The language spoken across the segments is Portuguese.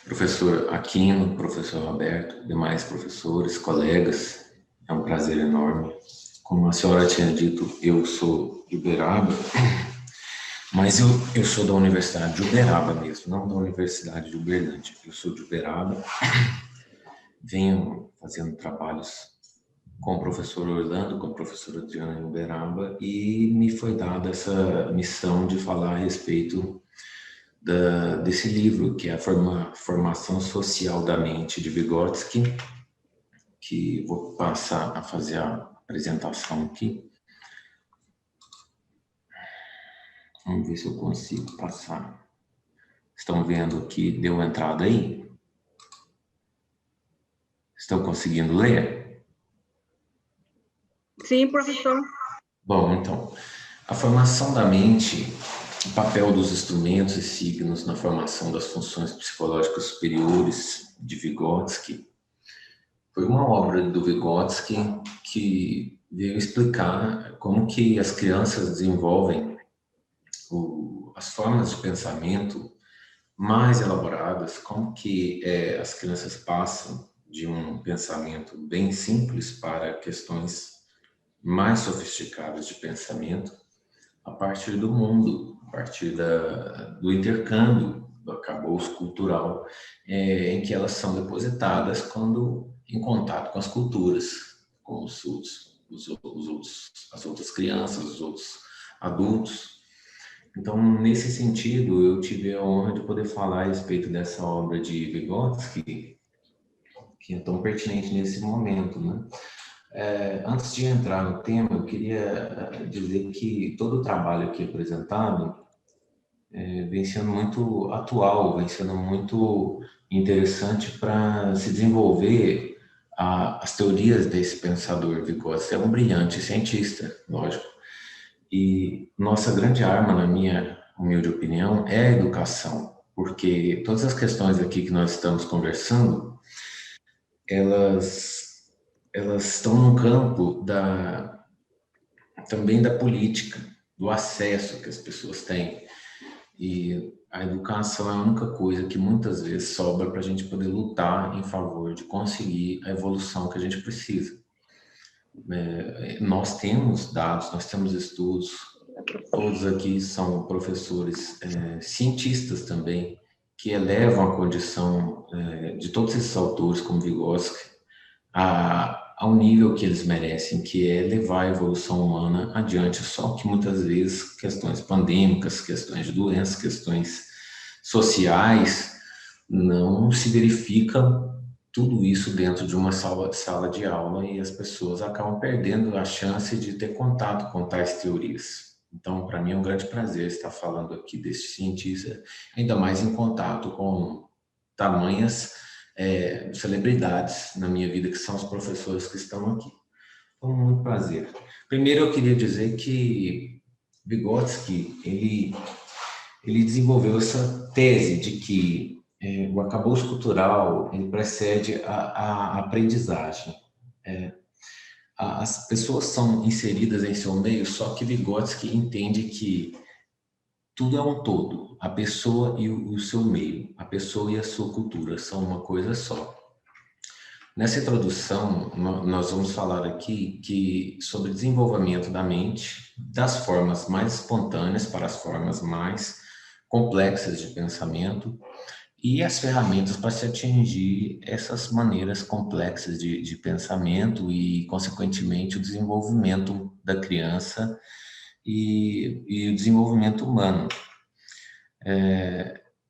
Professor Aquino, professor Roberto, demais professores, colegas, é um prazer enorme. Como a senhora tinha dito, eu sou de Uberaba, mas eu sou da Universidade de Uberaba mesmo, não da Universidade de Uberlândia. Eu sou de Uberaba, venho fazendo trabalhos com o professor Orlando, com a professora Adriana em Uberaba, e me foi dada essa missão de falar a respeito desse livro, que é a Formação Social da Mente, de Vygotsky, que vou passar a fazer a apresentação aqui. Vamos ver se eu consigo passar. Estão vendo que deu entrada aí? Estão conseguindo ler? Sim, professor. Bom, então, a formação da mente, o papel dos instrumentos e signos na formação das funções psicológicas superiores de Vygotsky, foi uma obra do Vygotsky que veio explicar como que as crianças desenvolvem as formas de pensamento mais elaboradas, como que as crianças passam de um pensamento bem simples para questões mais sofisticadas de pensamento a partir do mundo, a partir do intercâmbio, do arcabouço cultural, em que elas são depositadas quando em contato com as culturas, com as outras crianças, os outros adultos. Então, nesse sentido, eu tive a honra de poder falar a respeito dessa obra de Vygotsky, que é tão pertinente nesse momento, né? Antes de entrar no tema, eu queria dizer que todo o trabalho aqui apresentado vem sendo muito atual, vem sendo muito interessante para se desenvolver as teorias desse pensador Vygotsky. É um brilhante cientista, lógico. E nossa grande arma, na minha humilde opinião, é a educação, porque todas as questões aqui que nós estamos conversando, elas estão no campo também da política, do acesso que as pessoas têm. E a educação é a única coisa que muitas vezes sobra para a gente poder lutar em favor de conseguir a evolução que a gente precisa. Nós temos dados, nós temos estudos, todos aqui são professores, cientistas também, que elevam a condição de todos esses autores, como Vygotsky, ao nível que eles merecem, que é levar a evolução humana adiante, só que muitas vezes questões pandêmicas, questões de doenças, questões sociais, não se verifica tudo isso dentro de uma sala de aula e as pessoas acabam perdendo a chance de ter contato com tais teorias. Então, para mim é um grande prazer estar falando aqui desse cientista, ainda mais em contato com tamanhas celebridades na minha vida, que são os professores que estão aqui. Então, muito prazer. Primeiro, eu queria dizer que Vygotsky, ele desenvolveu essa tese de que o arcabouço cultural ele precede a aprendizagem. As pessoas são inseridas em seu meio, só que Vygotsky entende que tudo é um todo. A pessoa e o seu meio, a pessoa e a sua cultura são uma coisa só. Nessa introdução, nós vamos falar aqui sobre desenvolvimento da mente, das formas mais espontâneas para as formas mais complexas de pensamento e as ferramentas para se atingir essas maneiras complexas de pensamento e, consequentemente, o desenvolvimento da criança e o desenvolvimento humano.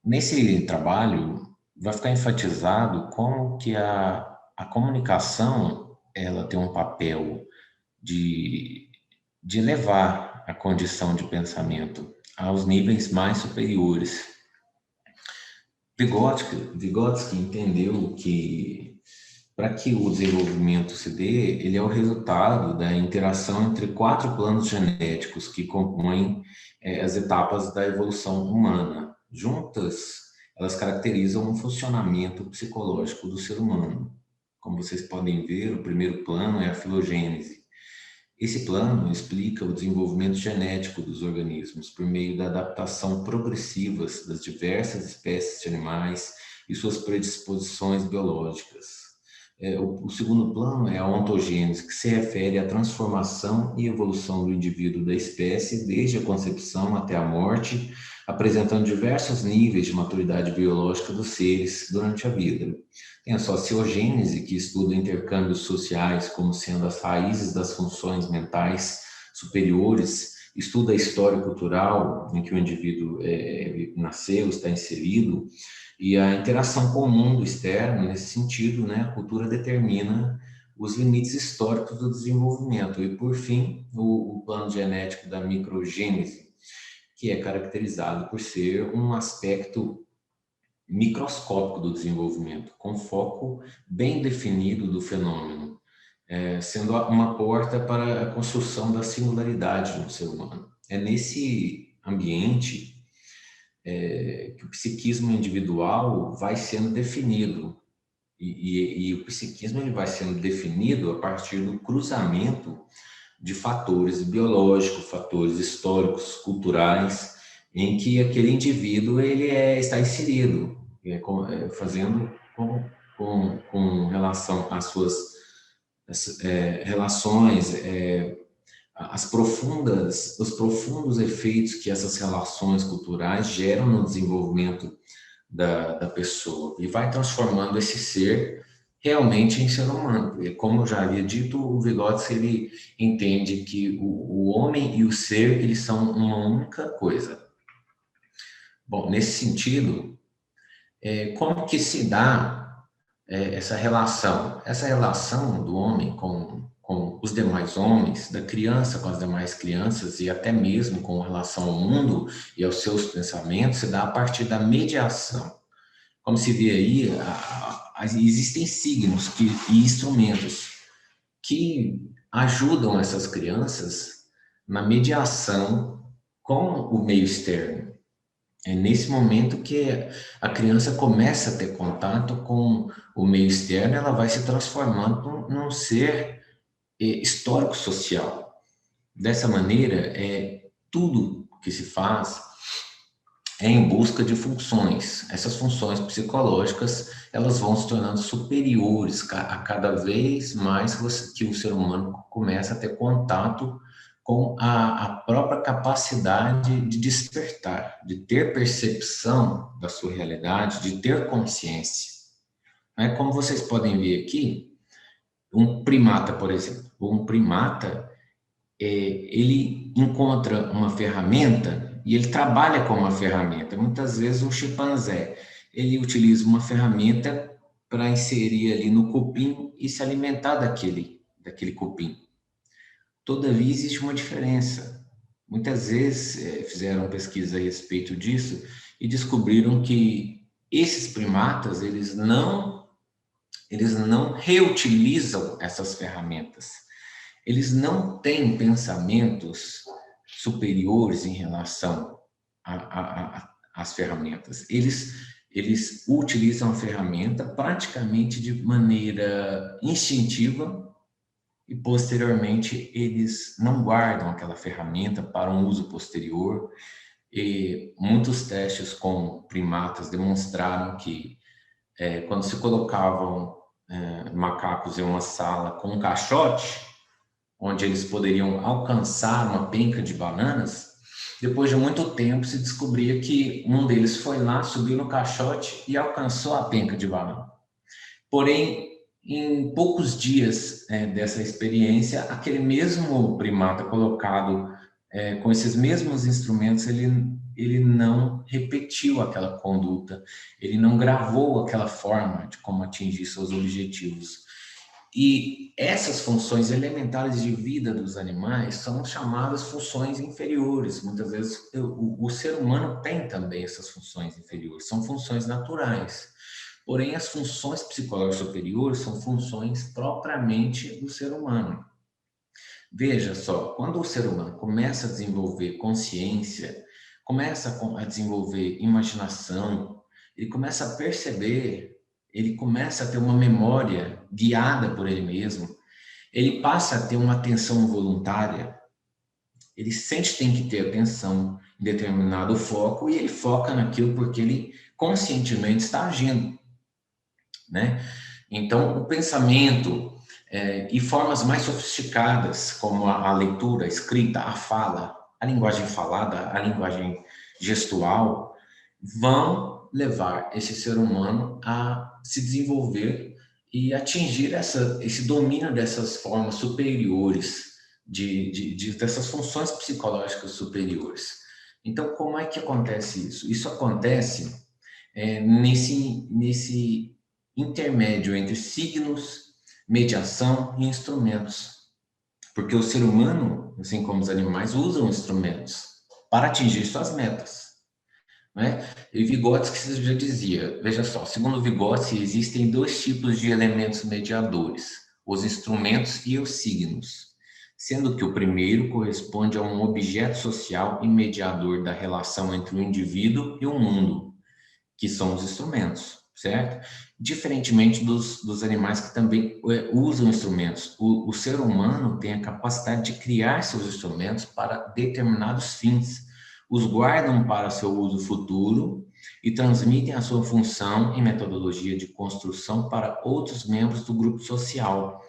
Nesse trabalho, vai ficar enfatizado como que a comunicação ela tem um papel de elevar a condição de pensamento aos níveis mais superiores. Vygotsky entendeu que para que o desenvolvimento se dê, ele é o resultado da interação entre 4 planos genéticos que compõem as etapas da evolução humana. Juntas, elas caracterizam um funcionamento psicológico do ser humano. Como vocês podem ver, o primeiro plano é a filogênese. Esse plano explica o desenvolvimento genético dos organismos por meio da adaptação progressiva das diversas espécies de animais e suas predisposições biológicas. O segundo plano é a ontogênese, que se refere à transformação e evolução do indivíduo da espécie desde a concepção até a morte, apresentando diversos níveis de maturidade biológica dos seres durante a vida. Tem a sociogênese, que estuda intercâmbios sociais como sendo as raízes das funções mentais superiores, estuda a história cultural em que o indivíduo nasceu, está inserido, e a interação com o mundo externo, nesse sentido, né, a cultura determina os limites históricos do desenvolvimento. E, por fim, o plano genético da microgênese, que é caracterizado por ser um aspecto microscópico do desenvolvimento, com foco bem definido do fenômeno, sendo uma porta para a construção da singularidade no ser humano. É nesse ambiente que o psiquismo individual vai sendo definido. E o psiquismo ele vai sendo definido a partir do cruzamento de fatores biológicos, fatores históricos, culturais, em que aquele indivíduo ele está inserido, fazendo com relação às suas relações, os profundos efeitos que essas relações culturais geram no desenvolvimento da pessoa e vai transformando esse ser realmente em ser humano. E como eu já havia dito, o Vygotsky ele entende que o homem e o ser eles são uma única coisa. Bom, nesse sentido, como que se dá essa relação? Essa relação do homem com os demais homens, da criança com as demais crianças e até mesmo com relação ao mundo e aos seus pensamentos, se dá a partir da mediação. Como se vê aí, existem signos e instrumentos que ajudam essas crianças na mediação com o meio externo. É nesse momento que a criança começa a ter contato com o meio externo, ela vai se transformando num ser histórico-social. Dessa maneira, tudo que se faz é em busca de funções. Essas funções psicológicas, elas vão se tornando superiores a cada vez mais que o ser humano começa a ter contato com a própria capacidade de despertar, de ter percepção da sua realidade, de ter consciência. Como vocês podem ver aqui, um primata, por exemplo, ele encontra uma ferramenta e ele trabalha com uma ferramenta. Muitas vezes um chimpanzé, ele utiliza uma ferramenta para inserir ali no cupim e se alimentar daquele cupim. Todavia, existe uma diferença. Muitas vezes fizeram pesquisa a respeito disso e descobriram que esses primatas, eles não reutilizam essas ferramentas. Eles não têm pensamentos superiores em relação às ferramentas. Eles utilizam a ferramenta praticamente de maneira instintiva e, posteriormente, eles não guardam aquela ferramenta para um uso posterior. E muitos testes com primatas demonstraram que, quando se colocavam macacos em uma sala com um caixote, onde eles poderiam alcançar uma penca de bananas, depois de muito tempo se descobria que um deles foi lá, subiu no caixote e alcançou a penca de banana. Porém, em poucos dias dessa experiência, aquele mesmo primata colocado com esses mesmos instrumentos, ele não repetiu aquela conduta, ele não gravou aquela forma de como atingir seus objetivos. E essas funções elementares de vida dos animais são chamadas funções inferiores. Muitas vezes o ser humano tem também essas funções inferiores, são funções naturais. Porém, as funções psicológicas superiores são funções propriamente do ser humano. Veja só, quando o ser humano começa a desenvolver consciência, começa a desenvolver imaginação, ele começa a perceber, ele começa a ter uma memória guiada por ele mesmo, ele passa a ter uma atenção voluntária, ele sente que tem que ter atenção em determinado foco e ele foca naquilo porque ele conscientemente está agindo. né? Então, o pensamento e formas mais sofisticadas, como a leitura, a escrita, a fala, a linguagem falada, a linguagem gestual, vão levar esse ser humano a se desenvolver e atingir esse domínio dessas formas superiores, dessas funções psicológicas superiores. Então, como é que acontece isso? Isso acontece nesse intermédio entre signos, mediação e instrumentos. Porque o ser humano, assim como os animais, usam instrumentos para atingir suas metas, né? E Vygotsky já dizia, veja só, segundo Vygotsky, existem dois tipos de elementos mediadores, os instrumentos e os signos, sendo que o primeiro corresponde a um objeto social e mediador da relação entre o indivíduo e o mundo, que são os instrumentos, certo? Diferentemente dos animais que também usam instrumentos, o ser humano tem a capacidade de criar seus instrumentos para determinados fins, os guardam para seu uso futuro e transmitem a sua função e metodologia de construção para outros membros do grupo social,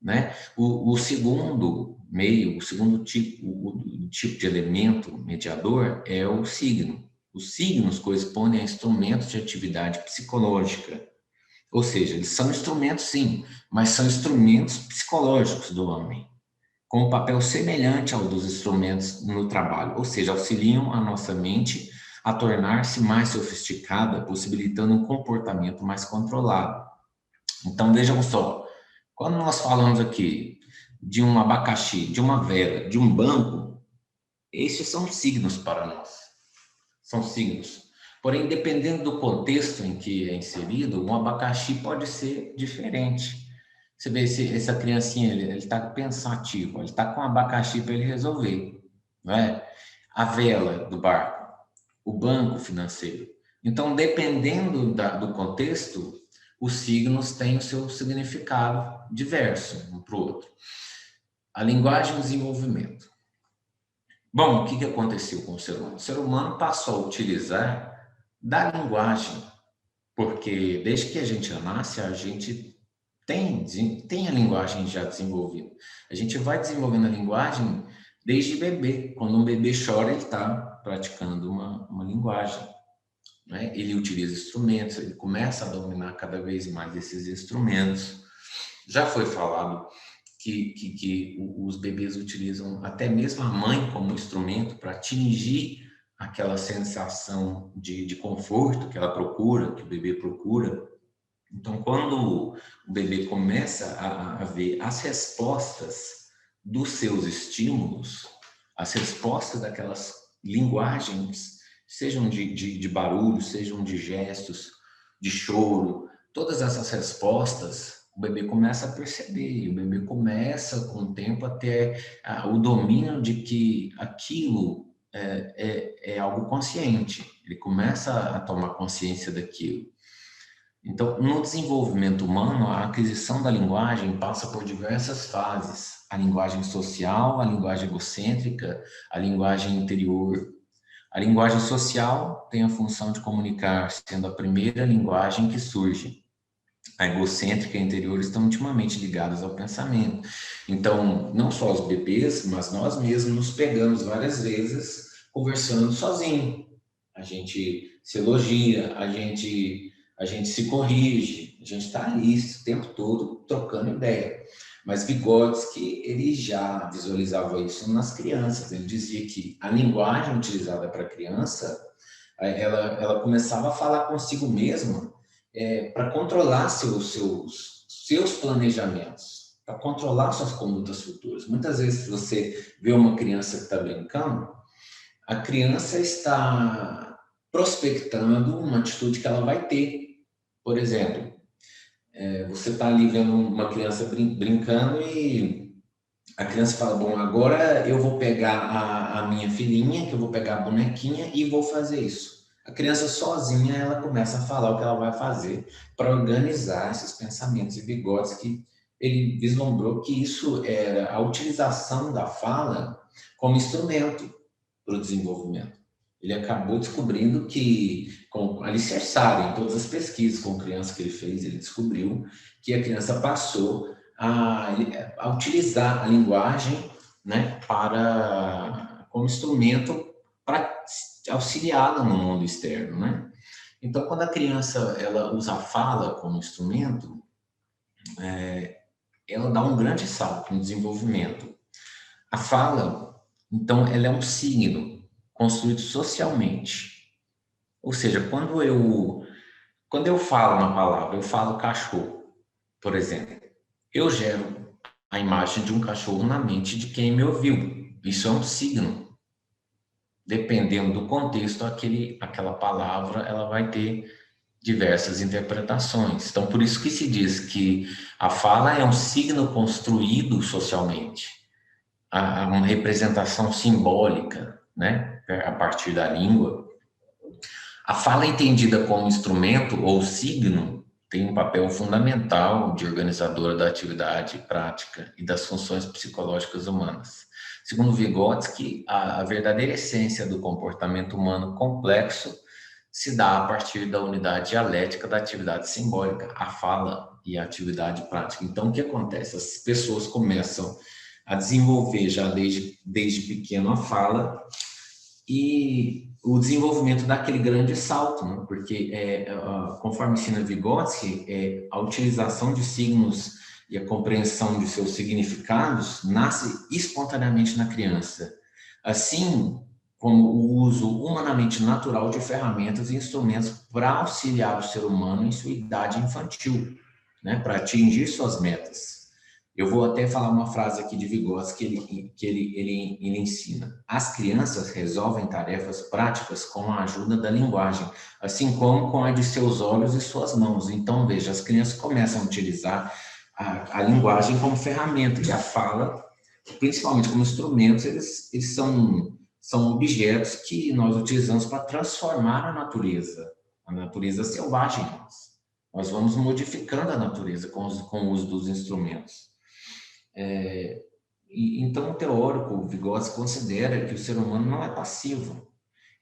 né? O segundo meio, o segundo tipo, o tipo de elemento mediador é o signo. Os signos correspondem a instrumentos de atividade psicológica, ou seja, eles são instrumentos sim, mas são instrumentos psicológicos do homem, com um papel semelhante ao dos instrumentos no trabalho, ou seja, auxiliam a nossa mente a tornar-se mais sofisticada, possibilitando um comportamento mais controlado. Então, vejam só, quando nós falamos aqui de um abacaxi, de uma vela, de um banco, esses são signos para nós. São signos. Porém, dependendo do contexto em que é inserido, um abacaxi pode ser diferente. Você vê essa criancinha, ele está pensativo, ele está com um abacaxi para ele resolver, não é? A vela do barco, o banco financeiro. Então, dependendo do contexto, os signos têm o seu significado diverso um para o outro. A linguagem e o desenvolvimento. Bom, o que aconteceu com o ser humano? O ser humano passou a utilizar da linguagem, porque desde que a gente nasce, a gente tem a linguagem já desenvolvida. A gente vai desenvolvendo a linguagem desde bebê. Quando um bebê chora, ele está praticando uma linguagem, né? Ele utiliza instrumentos, ele começa a dominar cada vez mais esses instrumentos. Já foi falado que os bebês utilizam até mesmo a mãe como instrumento para atingir aquela sensação de conforto que ela procura, que o bebê procura. Então, quando o bebê começa a ver as respostas dos seus estímulos, as respostas daquelas linguagens, sejam de barulho, sejam de gestos, de choro, todas essas respostas, o bebê começa a perceber, o bebê começa, com o tempo, a ter o domínio de que aquilo é algo consciente, ele começa a tomar consciência daquilo. Então, no desenvolvimento humano, a aquisição da linguagem passa por diversas fases. A linguagem social, a linguagem egocêntrica, a linguagem interior. A linguagem social tem a função de comunicar, sendo a primeira linguagem que surge. A egocêntrica e a interior estão intimamente ligadas ao pensamento. Então, não só os bebês, mas nós mesmos nos pegamos várias vezes conversando sozinho. A gente se elogia, a gente se corrige, a gente está ali o tempo todo trocando ideia. Mas Vygotsky, ele já visualizava isso nas crianças. Ele dizia que a linguagem utilizada para a criança, ela começava a falar consigo mesma para controlar seus planejamentos, para controlar suas condutas futuras. Muitas vezes você vê uma criança que está brincando, a criança está prospectando uma atitude que ela vai ter. Por exemplo, você está ali vendo uma criança brincando e a criança fala, bom, agora eu vou pegar a minha filhinha, que eu vou pegar a bonequinha e vou fazer isso. A criança sozinha, ela começa a falar o que ela vai fazer para organizar esses pensamentos. E Vygotsky, ele vislumbrou que isso era a utilização da fala como instrumento para o desenvolvimento. Ele acabou descobrindo que, com alicerçado em todas as pesquisas com criança que ele fez, ele descobriu que a criança passou a utilizar a linguagem, né, como instrumento para auxiliá-la no mundo externo, né? Então, quando a criança ela usa a fala como instrumento, ela dá um grande salto no desenvolvimento. A fala, então, ela é um signo construído socialmente. Ou seja, quando eu falo uma palavra, eu falo cachorro, por exemplo, eu gero a imagem de um cachorro na mente de quem me ouviu. Isso é um signo. Dependendo do contexto, aquela palavra ela vai ter diversas interpretações. Então, por isso que se diz que a fala é um signo construído socialmente, uma representação simbólica, né, a partir da língua. A fala entendida como instrumento ou signo tem um papel fundamental de organizadora da atividade prática e das funções psicológicas humanas. Segundo Vygotsky, a verdadeira essência do comportamento humano complexo se dá a partir da unidade dialética da atividade simbólica, a fala e a atividade prática. Então, o que acontece? As pessoas começam a desenvolver já desde pequeno a fala e o desenvolvimento daquele grande salto, né? Porque, conforme ensina Vygotsky, a utilização de signos e a compreensão de seus significados nasce espontaneamente na criança. Assim como o uso humanamente natural de ferramentas e instrumentos para auxiliar o ser humano em sua idade infantil, né? Para atingir suas metas. Eu vou até falar uma frase aqui de Vygotsky que ele ensina. As crianças resolvem tarefas práticas com a ajuda da linguagem, assim como com a de seus olhos e suas mãos. Então, veja, as crianças começam a utilizar a linguagem como ferramenta, e a fala, principalmente como instrumentos, eles são objetos que nós utilizamos para transformar a natureza selvagem. Nós vamos modificando a natureza com o uso dos instrumentos. Então, o teórico Vygotsky considera que o ser humano não é passivo,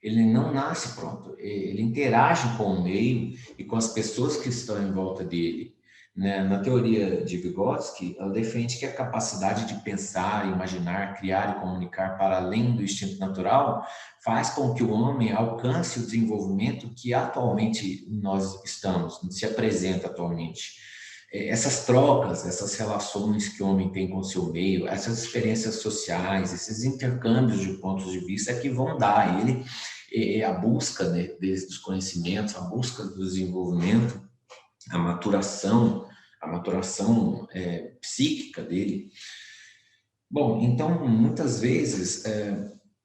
ele não nasce pronto, ele interage com o meio e com as pessoas que estão em volta dele. Né? Na teoria de Vygotsky, ela defende que a capacidade de pensar, imaginar, criar e comunicar para além do instinto natural faz com que o homem alcance o desenvolvimento que atualmente nós estamos, se apresenta atualmente. Essas trocas, essas relações que o homem tem com o seu meio, essas experiências sociais, esses intercâmbios de pontos de vista é que vão dar a ele a busca, né, dos conhecimentos, a busca do desenvolvimento, a maturação psíquica dele. Bom, então, muitas vezes,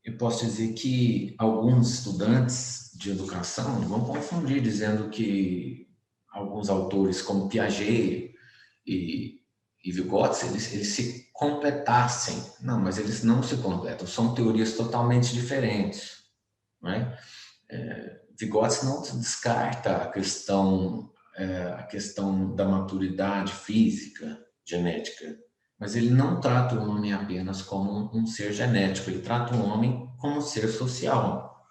eu posso dizer que alguns estudantes de educação vão confundir, dizendo que alguns autores como Piaget e Vygotsky, eles se completassem. Não, mas eles não se completam, são teorias totalmente diferentes. Não é? Vygotsky não descarta a questão da maturidade física, genética, mas ele não trata o homem apenas como um ser genético, ele trata o homem como um ser social.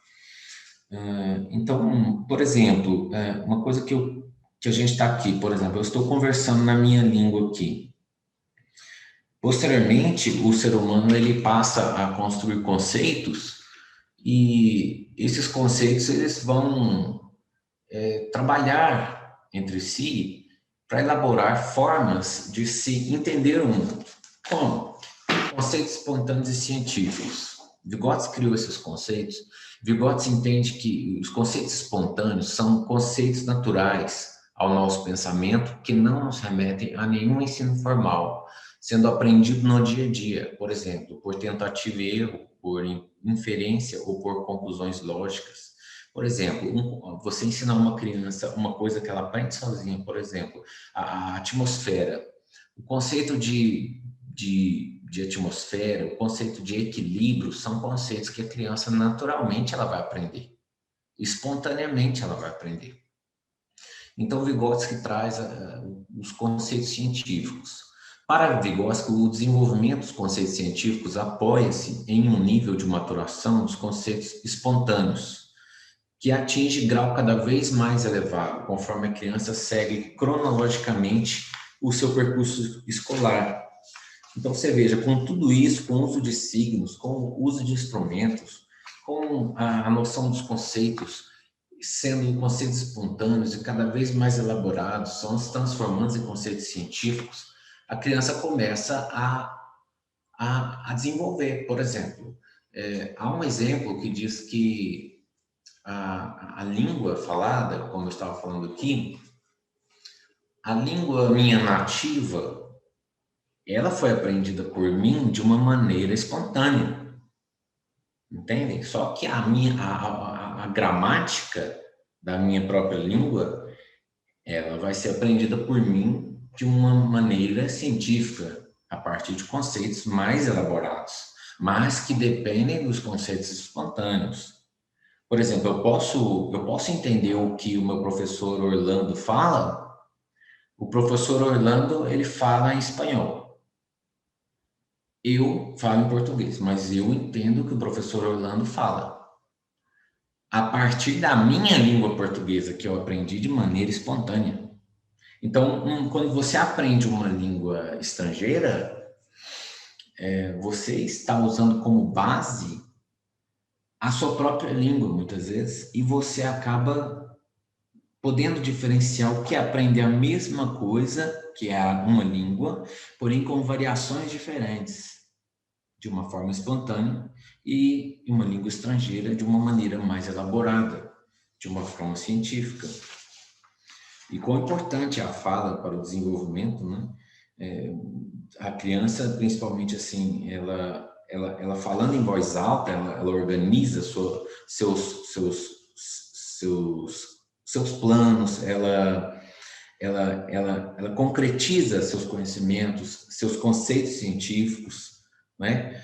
Então, por exemplo, uma coisa que a gente está aqui, por exemplo, eu estou conversando na minha língua aqui. Posteriormente, o ser humano ele passa a construir conceitos e esses conceitos eles vão trabalhar entre si para elaborar formas de se entender o mundo. Como? Conceitos espontâneos e científicos. Vygotsky criou esses conceitos. Vygotsky entende que os conceitos espontâneos são conceitos naturais ao nosso pensamento que não nos remetem a nenhum ensino formal, sendo aprendido no dia a dia, por exemplo, por tentativa e erro, por inferência ou por conclusões lógicas. Por exemplo, você ensinar uma criança uma coisa que ela aprende sozinha, por exemplo, a atmosfera. O conceito de atmosfera, o conceito de equilíbrio, são conceitos que a criança naturalmente ela vai aprender. Espontaneamente ela vai aprender. Então, Vygotsky traz os conceitos científicos. Para Vygotsky, o desenvolvimento dos conceitos científicos apoia-se em um nível de maturação dos conceitos espontâneos, que atinge grau cada vez mais elevado, conforme a criança segue cronologicamente o seu percurso escolar. Então, você veja, com tudo isso, com o uso de signos, com o uso de instrumentos, com a noção dos conceitos, sendo conceitos espontâneos e cada vez mais elaborados, são se transformando em conceitos científicos, a criança começa a desenvolver. Por exemplo, há um exemplo que diz que a língua falada, como eu estava falando aqui, a língua minha nativa, ela foi aprendida por mim de uma maneira espontânea, entendem? Só que a gramática da minha própria língua, ela vai ser aprendida por mim de uma maneira científica, a partir de conceitos mais elaborados, mas que dependem dos conceitos espontâneos. Por exemplo, eu posso entender o que o meu professor Orlando fala. O professor Orlando, ele fala em espanhol. Eu falo em português, mas eu entendo o que o professor Orlando fala. A partir da minha língua portuguesa, que eu aprendi de maneira espontânea. Então, quando você aprende uma língua estrangeira, você está usando como base a sua própria língua, muitas vezes, e você acaba podendo diferenciar o que é aprender a mesma coisa, que é uma língua, porém com variações diferentes, de uma forma espontânea, e uma língua estrangeira de uma maneira mais elaborada, de uma forma científica. E quão importante é a fala para o desenvolvimento, né? A criança, principalmente assim, ela falando em voz alta, ela organiza seus planos, ela concretiza seus conhecimentos, seus conceitos científicos, né?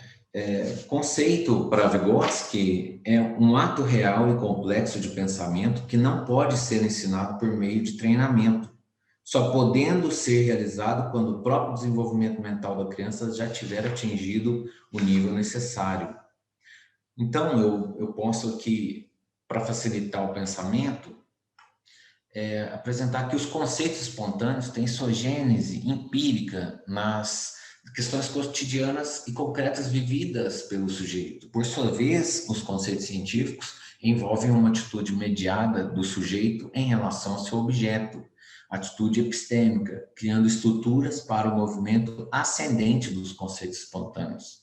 Conceito para Vygotsky é um ato real e complexo de pensamento que não pode ser ensinado por meio de treinamento, só podendo ser realizado quando o próprio desenvolvimento mental da criança já tiver atingido o nível necessário. Então, eu posso aqui, para facilitar o pensamento, apresentar que os conceitos espontâneos têm sua gênese empírica nas questões cotidianas e concretas vividas pelo sujeito. Por sua vez, os conceitos científicos envolvem uma atitude mediada do sujeito em relação ao seu objeto, atitude epistêmica, criando estruturas para o movimento ascendente dos conceitos espontâneos.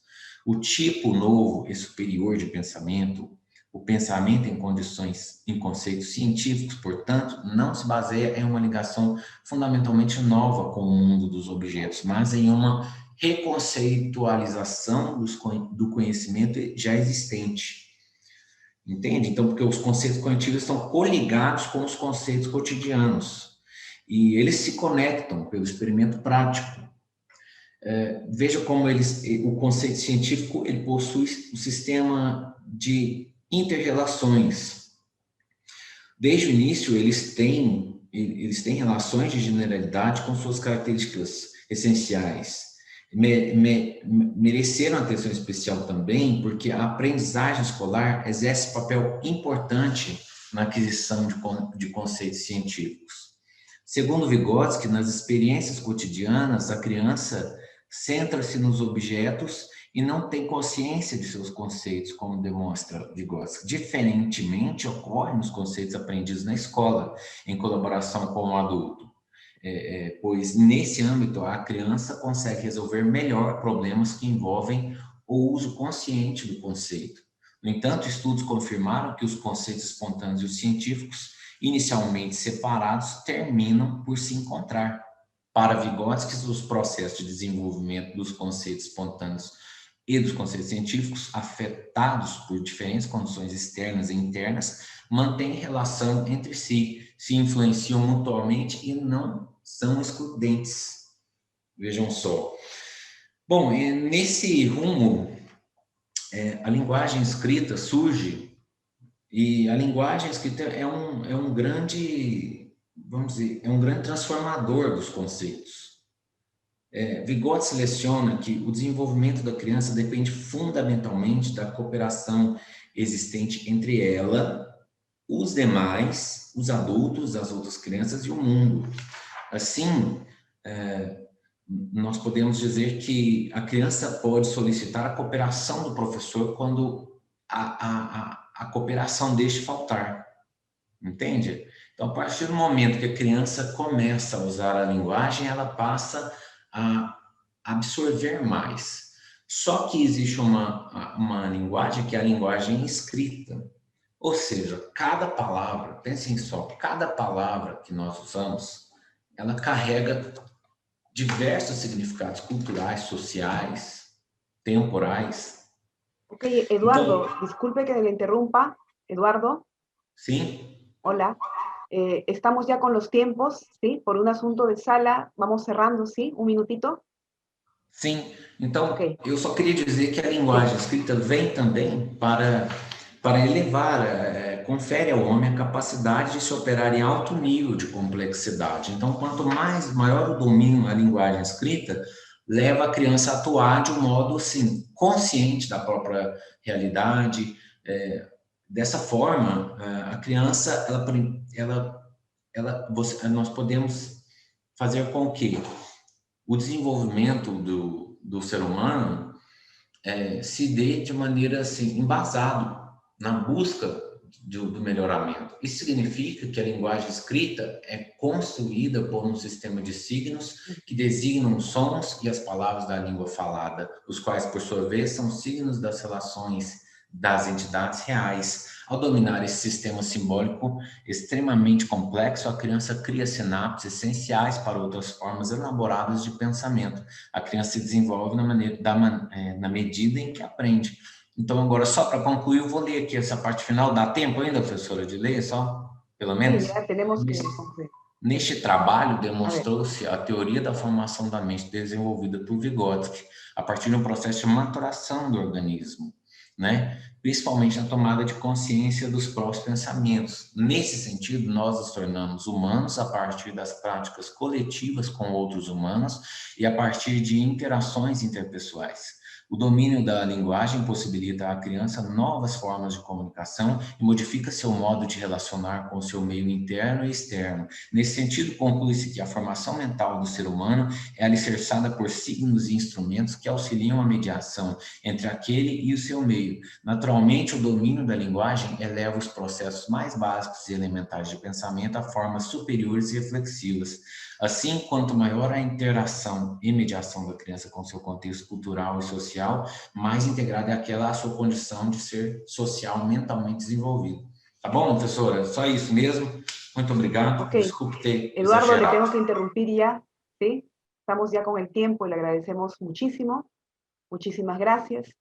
O tipo novo e superior de pensamento, o pensamento em conceitos científicos, portanto, não se baseia em uma ligação fundamentalmente nova com o mundo dos objetos, mas em uma reconceitualização do conhecimento já existente. Entende? Então, porque os conceitos cognitivos estão coligados com os conceitos cotidianos e eles se conectam pelo experimento prático. Veja como o conceito científico ele possui um sistema de interrelações. Desde o início, eles têm relações de generalidade com suas características essenciais. Mereceram atenção especial também porque a aprendizagem escolar exerce papel importante na aquisição de conceitos científicos. Segundo Vygotsky, nas experiências cotidianas, a criança centra-se nos objetos e não tem consciência de seus conceitos, como demonstra Vygotsky. Diferentemente, ocorre nos conceitos aprendidos na escola, em colaboração com o adulto. Pois, nesse âmbito, a criança consegue resolver melhor problemas que envolvem o uso consciente do conceito. No entanto, estudos confirmaram que os conceitos espontâneos e os científicos, inicialmente separados, terminam por se encontrar. Para Vygotsky, os processos de desenvolvimento dos conceitos espontâneos e dos conceitos científicos, afetados por diferentes condições externas e internas, mantêm relação entre si, se influenciam mutuamente e não são excludentes. Vejam só. Bom, nesse rumo, a linguagem escrita surge, e a linguagem escrita é um grande, vamos dizer, é um grande transformador dos conceitos. Vygotsky seleciona que o desenvolvimento da criança depende fundamentalmente da cooperação existente entre ela, os demais, os adultos, as outras crianças e o mundo. Assim, nós podemos dizer que a criança pode solicitar a cooperação do professor quando a cooperação deixe faltar, entende? Então, a partir do momento que a criança começa a usar a linguagem, ela passa a absorver mais. Só que existe uma linguagem que é a linguagem escrita. Ou seja, cada palavra, pensem só, cada palavra que nós usamos, ela carrega diversos significados culturais, sociais, temporais. Ok, Eduardo, disculpe que le interrumpa. Eduardo. Sim. Hola. Estamos ya con los tiempos, ¿sí? Por un asunto de sala, vamos cerrando, ¿sí? Un minutito. Sim, então eu só queria dizer que a linguagem escrita vem também para elevar, confere ao homem a capacidade de se operar em alto nível de complexidade. Então, quanto maior o domínio da linguagem escrita, leva a criança a atuar de um modo, assim, consciente da própria realidade. Dessa forma, a criança, nós podemos fazer com que o desenvolvimento do ser humano se dê de maneira assim, embasado na busca do melhoramento. Isso significa que a linguagem escrita é construída por um sistema de signos que designam os sons e as palavras da língua falada, os quais, por sua vez, são signos das relações das entidades reais. Ao dominar esse sistema simbólico extremamente complexo, a criança cria sinapses essenciais para outras formas elaboradas de pensamento. A criança se desenvolve na medida em que aprende. Então, agora, só para concluir, eu vou ler aqui essa parte final. Dá tempo ainda, professora, de ler só? Pelo menos? Sim, temos que concluir. Neste trabalho, demonstrou-se a teoria da formação da mente desenvolvida por Vygotsky, a partir de um processo de maturação do organismo, né? Principalmente na tomada de consciência dos próprios pensamentos. Nesse sentido, nós nos tornamos humanos a partir das práticas coletivas com outros humanos e a partir de interações interpessoais. O domínio da linguagem possibilita à criança novas formas de comunicação e modifica seu modo de relacionar com seu meio interno e externo. Nesse sentido, conclui-se que a formação mental do ser humano é alicerçada por signos e instrumentos que auxiliam a mediação entre aquele e o seu meio. Naturalmente, o domínio da linguagem eleva os processos mais básicos e elementares de pensamento a formas superiores e reflexivas. Assim, quanto maior a interação e mediação da criança com seu contexto cultural e social, mais integrada é aquela a sua condição de ser social, mentalmente desenvolvido. Tá bom, professora? Só isso mesmo. Muito obrigado. Okay. Desculpe ter Eduardo, exagerado. le tengo que interrumpir ya, ¿sí? Estamos ya con el tiempo y le agradecemos muchísimo. Muchísimas gracias.